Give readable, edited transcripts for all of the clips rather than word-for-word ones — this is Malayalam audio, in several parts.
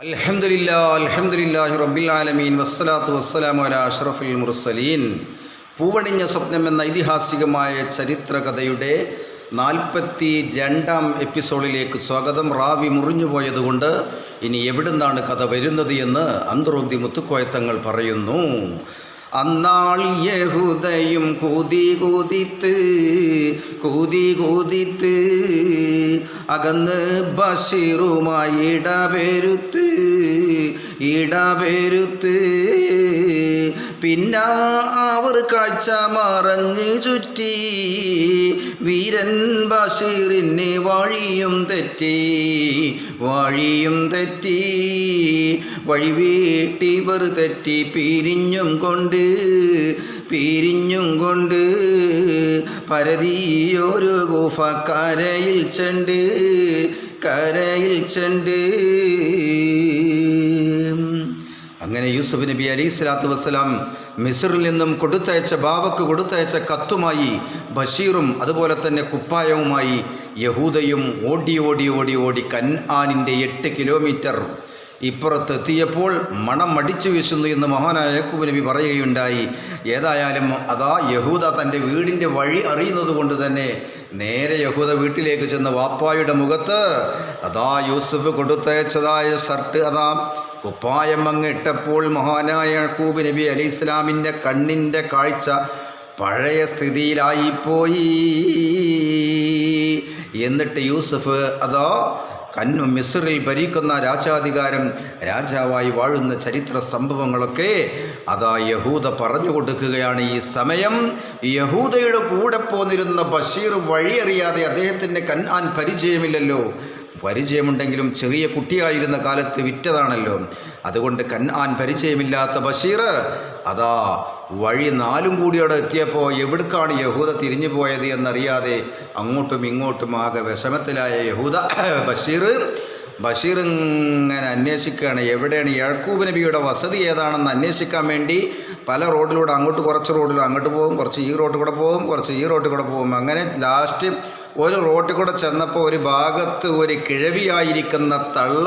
അൽഹംദുലില്ലാഹി റബ്ബിൽ ആലമീൻ വസ്സലാത്തു വസ്സലാമു അലാ അഷ്റഫിൽ മുർസലീൻ. പൂവണിഞ്ഞ സ്വപ്നം എന്ന ഐതിഹാസികമായ ചരിത്രകഥയുടെ 42-ാം എപ്പിസോഡിലേക്ക് സ്വാഗതം. റാവി മുറിഞ്ഞുപോയതുകൊണ്ട് ഇനി എവിടുന്നാണ് കഥ വരുന്നത് എന്ന് അന്തറോന്തി മുത്തുക്കോയത്തങ്ങൾ പറയുന്നു. അന്നാൾ യഹൂദയും കൂതി കൂതിത്ത് അകന്ന് ബഷീറുമായി ഇടപെരുത്ത് പിന്നെ അവർ കാഴ്ച മറഞ്ഞ് ചുറ്റി വീരൻ ബഷീറിന് വഴിയും തെറ്റി വഴി വീട്ടിവർ തെറ്റി പിരിഞ്ഞും കൊണ്ട് പരതിയൊരു ഗുഫ കരയിൽ ചെണ്ട്. അങ്ങനെ യൂസുഫ് നബി അലൈഹി സ്വലാത്തു വസ്സലാം മിസ്റിൽ നിന്നും ബാവക്ക് കൊടുത്തയച്ച കത്തുമായി ബഷീറും അതുപോലെ തന്നെ കുപ്പായവുമായി യഹൂദയും ഓടി കൻആനിൻ്റെ 8 കിലോമീറ്റർ ഇപ്പുറത്തെത്തിയപ്പോൾ മണം അടിച്ചു വീശുന്നു എന്ന് മഹാനായ യാക്കൂബ് നബി പറയുകയുണ്ടായി. ഏതായാലും അതാ യഹൂദ തൻ്റെ വീടിൻ്റെ വഴി അറിയുന്നത് കൊണ്ട് തന്നെ നേരെ യഹൂദ വീട്ടിലേക്ക് ചെന്ന് വാപ്പായുടെ മുഖത്ത് അതാ യൂസുഫ് കൊടുത്തയച്ചതായ ഷർട്ട് അതാ കുപ്പായം ഇട്ടപ്പോൾ മഹാനായ യാക്കൂബ് നബി അലൈഹി ഇസ്ലാമിൻ്റെ കണ്ണിൻ്റെ കാഴ്ച പഴയ സ്ഥിതിയിലായിപ്പോയി. എന്നിട്ട് യൂസുഫ് അതാ മിസ്റിൽ ഭരിക്കുന്ന രാജാവായി വാഴുന്ന ചരിത്ര സംഭവങ്ങളൊക്കെ അതാ യഹൂദ പറഞ്ഞു കൊടുക്കുകയാണ്. ഈ സമയം യഹൂദയുടെ കൂടെ പോന്നിരുന്ന ബഷീർ വഴിയറിയാതെ, അദ്ദേഹത്തിൻ്റെ കൻആൻ പരിചയമുണ്ടെങ്കിലും ചെറിയ കുട്ടിയായിരുന്ന കാലത്ത് വിറ്റതാണല്ലോ, അതുകൊണ്ട് കൻആൻ പരിചയമില്ലാത്ത ബഷീർ അതാ വഴി 4 കൂടിയോടെ എത്തിയപ്പോൾ എവിടേക്കാണ് യഹൂദ തിരിഞ്ഞു പോയത് എന്നറിയാതെ അങ്ങോട്ടും ഇങ്ങോട്ടും ആകെ വിഷമത്തിലായ ബഷീർ ഇങ്ങനെ അന്വേഷിക്കുകയാണ്. എവിടെയാണ് യാക്കൂബ് നബിയുടെ വസതി ഏതാണെന്ന് അന്വേഷിക്കാൻ വേണ്ടി പല റോഡിലൂടെ കുറച്ച് റോഡിലൂടെ അങ്ങോട്ട് പോകും, കുറച്ച് ഈ റോട്ടിൽ കൂടെ പോകും, അങ്ങനെ ലാസ്റ്റ് ഒരു റോട്ടിൽ കൂടെ ചെന്നപ്പോൾ ഒരു ഭാഗത്ത് ഒരു കിഴവിയായിരിക്കുന്ന തള്ള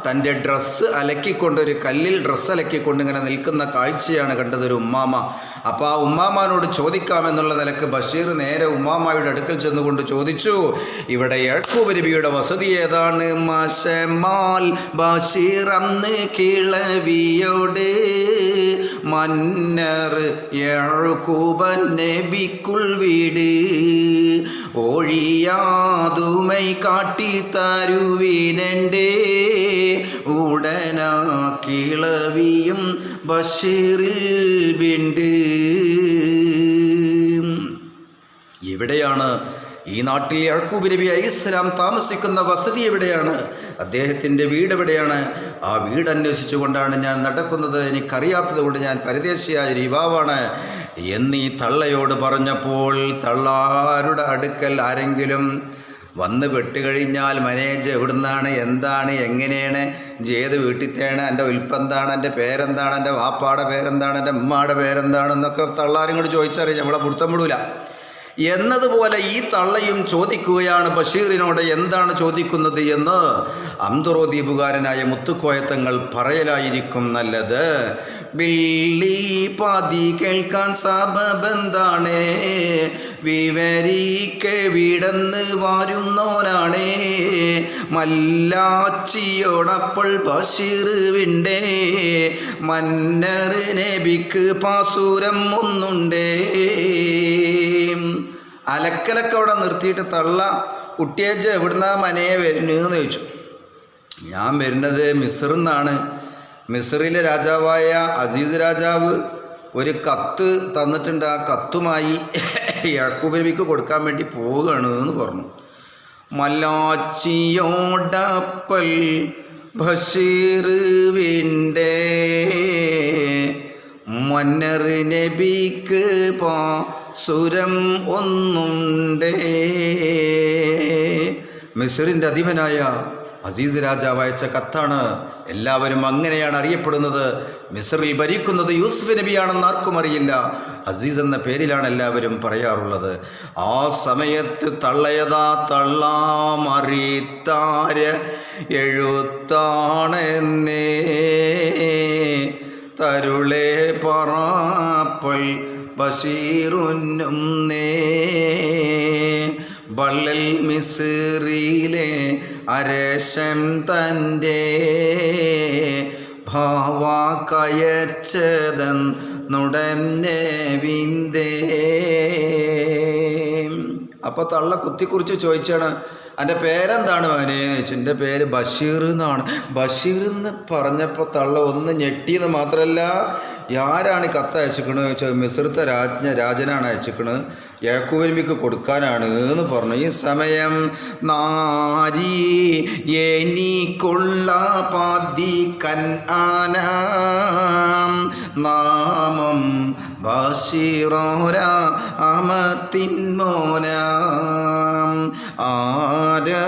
തൻ്റെ ഡ്രസ്സ് അലക്കിക്കൊണ്ട്, ഒരു കല്ലിൽ ഡ്രസ്സ് അലക്കിക്കൊണ്ട് ഇങ്ങനെ നിൽക്കുന്ന കാഴ്ചയാണ് കണ്ടത് ഒരു ഉമ്മാമ. അപ്പോൾ ആ ഉമ്മാമാനോട് ചോദിക്കാമെന്നുള്ള നിലക്ക് ബഷീർ നേരെ ഉമ്മാമയുടെ അടുക്കൽ ചെന്നുകൊണ്ട് ചോദിച്ചു, ഇവിടെ യാക്കൂബ് നബിയുടെ വസതി ഏതാണ്? മാഷമാൽ ബഷീർ അന്ന് കിളവിയോട് മന്നർ യാക്കൂബ് നബിക്കുൾ വീട് ഒഴിയാതുമൈ കാട്ടിത്തരുവിനണ്ടേ ഉടനാ കിളവിയും ബഷീറിൽ വിണ്ട്. എവിടെയാണ് ഈ നാട്ടിൽ യാക്കൂബ് നബി അലൈഹിസ്സലാം താമസിക്കുന്ന വസതി എവിടെയാണ്? അദ്ദേഹത്തിൻ്റെ വീട് എവിടെയാണ്? ആ വീട് അന്വേഷിച്ചുകൊണ്ടാണ് ഞാൻ നടക്കുന്നത്. എനിക്കറിയാത്തത് കൊണ്ട് ഞാൻ പരദേശിയായ ഒരു യുവാവാണ് എന്നീ തള്ളയോട് പറഞ്ഞപ്പോൾ, തള്ളാരുടെ അടുക്കൽ ആരെങ്കിലും വന്ന് പെട്ടുകഴിഞ്ഞാൽ മനേജ് എവിടുന്നാണ്, എന്താണ്, എങ്ങനെയാണ്, ഏത് വീട്ടിലത്തെയാണ്, എൻ്റെ ഉൽപ്പെന്താണ്, എൻ്റെ പേരെന്താണ്, എൻ്റെ വാപ്പാടെ പേരെന്താണ്, എൻ്റെ ഉമ്മയുടെ പേരെന്താണെന്നൊക്കെ തള്ളാരും കൂടി ചോദിച്ചറിയാം, നമ്മളെ പിടുത്തം വിടൂല എന്നതുപോലെ ഈ തള്ളയും ചോദിക്കുകയാണ് ബഷീറിനോട്. എന്താണ് ചോദിക്കുന്നത് എന്ന് അന്തറോദ്വീപുകാരനായ മുത്തുക്കോയത്തങ്ങൾ പറയലായിരിക്കും നല്ലത്. ബില്ലി പാതി കേൾക്കാൻ സബബെന്താണ്, വിവരിക്കെ വിടന്ന് വാരുന്നോനാണേ മല്ലാച്ചിയോടപ്പോൾ ബഷീർ വിണ്ടേ മന്നർ നബിക്ക് പാസുരം ഒന്നുണ്ടേ. അലക്കലൊക്കെ അവിടെ നിർത്തിയിട്ട് തള്ള കുട്ടിയേജ് എവിടുന്നാ മനയെ വരുന്നതെന്ന് ചോദിച്ചു. ഞാൻ വരുന്നത് മിസ്റിൽ നിന്നാണ്. മിസ്റിലെ രാജാവായ അസീസ് രാജാവ് ഒരു കത്ത് തന്നിട്ടുണ്ട്, ആ കത്തുമായി യാക്കൂബ് നബിക്ക് കൊടുക്കാൻ വേണ്ടി പോവുകയാണ് എന്ന് പറഞ്ഞു. മല്ലാച്ചിയോടപ്പൽ ബഷീർ വിണ്ടേ മന്നർ നബിക്ക് പാസുരം ഒന്നുണ്ടേ. മിസ്റിൻ്റെ അധിപനായ അസീസ് രാജാവ് അയച്ച കത്താണ്. എല്ലാവരും അങ്ങനെയാണ് അറിയപ്പെടുന്നത്. മിസ്റിൽ ഭരിക്കുന്നത് യൂസുഫ് നബിയാണെന്ന് ആർക്കും അറിയില്ല. അസീസ് എന്ന പേരിലാണ് എല്ലാവരും പറയാറുള്ളത്. ആ സമയത്ത് തള്ളയതാ തള്ളാമറിത്താര എഴുത്താണെന്നേ തരുളേ പറപ്പൽ ബഷീറുന്നും നേ ബള്ളൽ മിസ്രിയിലെ അരശം തൻ്റെ ഭാവാക്കയച്ചതൻ നുടന്നെ വിന്തേ. അപ്പോൾ തള്ള കുത്തിക്കുറിച്ച് ചോദിച്ചാണ്, എൻ്റെ പേരെന്താണ് മോനെ ചോദിച്ചു. എൻ്റെ പേര് ബഷീർ എന്നാണ്. ബഷീർ എന്ന് പറഞ്ഞപ്പോൾ തള്ള ഒന്ന് ഞെട്ടിയെന്ന് മാത്രമല്ല, ആരാണ് ഈ കത്ത് അയച്ചിക്കണത് ചോദിച്ചാൽ മിസ്രത്തെ രാജനാണ് അയച്ചിക്കണത്, യാക്കൂബ് നബിക്ക് കൊടുക്കാനാണ് എന്ന് പറഞ്ഞു. ഈ സമയം നാരി എനിക്കുള്ള പാതിക്കൻ ആനാം നാമം ബഷീറോര അമത്തിൻ മോനാം ആര്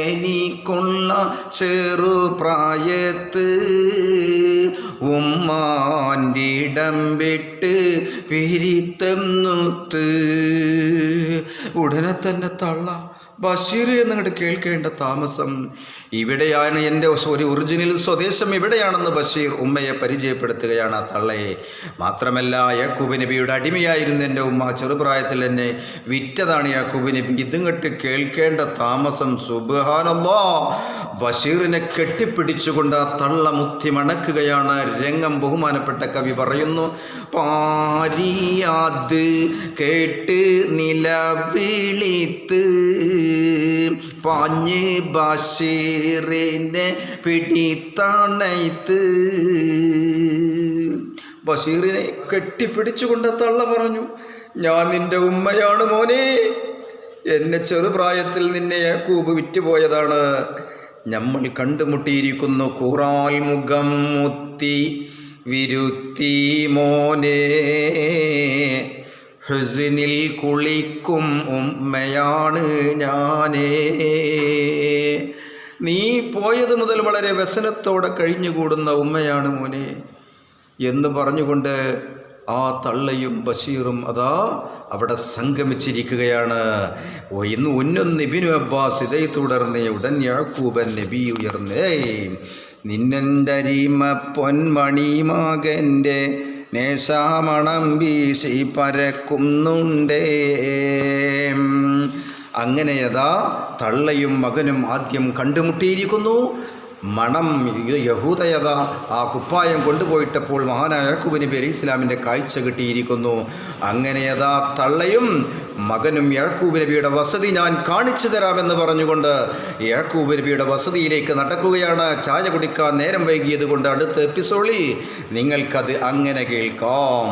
എനിക്കുള്ള ചെറുപ്രായത്ത് ഉമ്മാൻ്റിടം വിട്ട് പിരിത്തന്നൊത്ത്. ഉടനെ തന്നെ തള്ള ബഷീർ എന്നിങ്ങോട്ട് കേൾക്കേണ്ട താമസം. ഇവിടെയാണ് എൻ്റെ ഒരു ഒറിജിനൽ സ്വദേശം ഇവിടെയാണെന്ന് ബഷീർ ഉമ്മയെ പരിചയപ്പെടുത്തുകയാണ് ആ തള്ളയെ. മാത്രമല്ല യാക്കൂബ് നബിയുടെ അടിമയായിരുന്നു എൻ്റെ ഉമ്മ, ചെറുപ്രായത്തിൽ എന്നെ വിറ്റതാണ് യാക്കൂബ് നബി. ഇതിങ്ങോട്ട് കേൾക്കേണ്ട താമസം. സുബ്ഹാനല്ലാഹ്, ബഷീറിനെ കെട്ടിപ്പിടിച്ചുകൊണ്ട് ആ തള്ള മുത്തി മണക്കുകയാണ്. രംഗം ബഹുമാനപ്പെട്ട കവി പറയുന്നു, പാരിയാത് കേട്ട് നിലവിളിത്ത് പാഞ്ഞ് ബഷീറിനെ പിടിത്തണയ്ത്ത്. ബഷീറിനെ കെട്ടിപ്പിടിച്ചുകൊണ്ട് തള്ള പറഞ്ഞു, ഞാൻ നിൻ്റെ ഉമ്മയാണ് മോനെ, എന്നെ ചെറുപ്രായത്തിൽ നിന്നെ യാക്കൂബ് വിറ്റുപോയതാണ്. നമ്മൾ കണ്ടുമുട്ടിയിരിക്കുന്നു. കൂറാൽ മുഖം മുത്തി വിരുത്തി മോനെ, ഹുസ്നിൽ കുളിക്കും ഉമ്മയാണ് ഞാനേ. നീ പോയത് മുതൽ വളരെ വ്യസനത്തോടെ കഴിഞ്ഞുകൂടുന്ന ഉമ്മയാണ് മോനെ എന്ന് പറഞ്ഞുകൊണ്ട് ആ തള്ളയും ബഷീറും അതാ അവിടെ സംഗമിച്ചിരിക്കുകയാണ്. ഇന്ന് ഉന്നൊന്ന് ഇബ്നു അബ്ബാസ് ഇതേ തുടർന്നേ ഉടൻ യാക്കൂബൻ നബി ഉയർന്നേ, നിന്നൻ്റരിമ പൊന്മണി മകൻ്റെ നേശാമണം വീശി പരക്കുന്നുണ്ടേ. അങ്ങനെയതാ തള്ളയും മകനും ആദ്യം കണ്ടുമുട്ടിയിരിക്കുന്നു. മണം യഹൂദയത ആ കുപ്പായം കൊണ്ടുപോയിട്ടപ്പോൾ മഹാനായ യാക്കൂബ് നബി അലൈഹി ഇസ്ലാമിൻ്റെ കാഴ്ച കിട്ടിയിരിക്കുന്നു. അങ്ങനെയതാ തള്ളയും മകനും യാക്കൂബ് നബിയുടെ വസതി ഞാൻ കാണിച്ചു തരാമെന്ന് പറഞ്ഞുകൊണ്ട് യാക്കൂബ് നബിയുടെ വസതിയിലേക്ക് നടക്കുകയാണ്. ചായ കുടിക്കാൻ നേരം വൈകിയത് കൊണ്ട് അടുത്ത എപ്പിസോഡിൽ നിങ്ങൾക്കത് അങ്ങനെ കേൾക്കാം.